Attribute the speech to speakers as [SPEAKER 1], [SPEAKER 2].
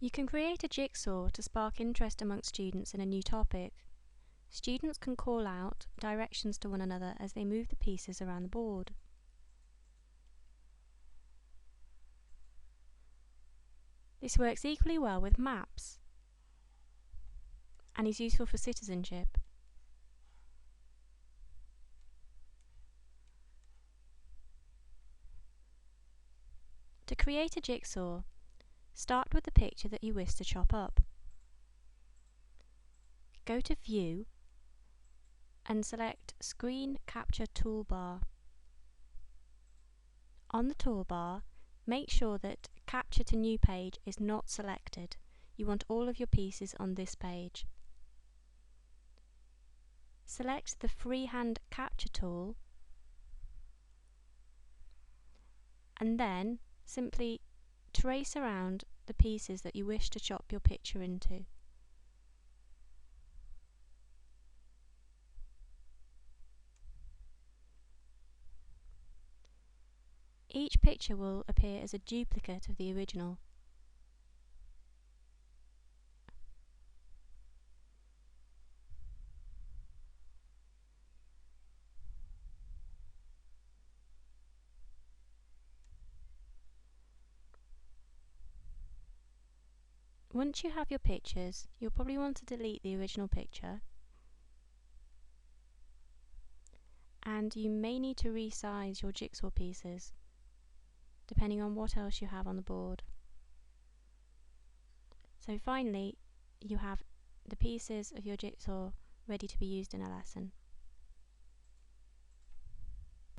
[SPEAKER 1] You can create a jigsaw to spark interest amongst students in a new topic. Students can call out directions to one another as they move the pieces around the board. This works equally well with maps and is useful for citizenship. To create a jigsaw, start with the picture that you wish to chop up. Go to View and select Screen Capture Toolbar. On the toolbar, make sure that Capture to New Page is not selected. You want all of your pieces on this page. Select the freehand capture tool and then simply trace around the pieces that you wish to chop your picture into. Each picture will appear as a duplicate of the original. Once you have your pictures, you'll probably want to delete the original picture, and you may need to resize your jigsaw pieces depending on what else you have on the board. So finally, you have the pieces of your jigsaw ready to be used in a lesson.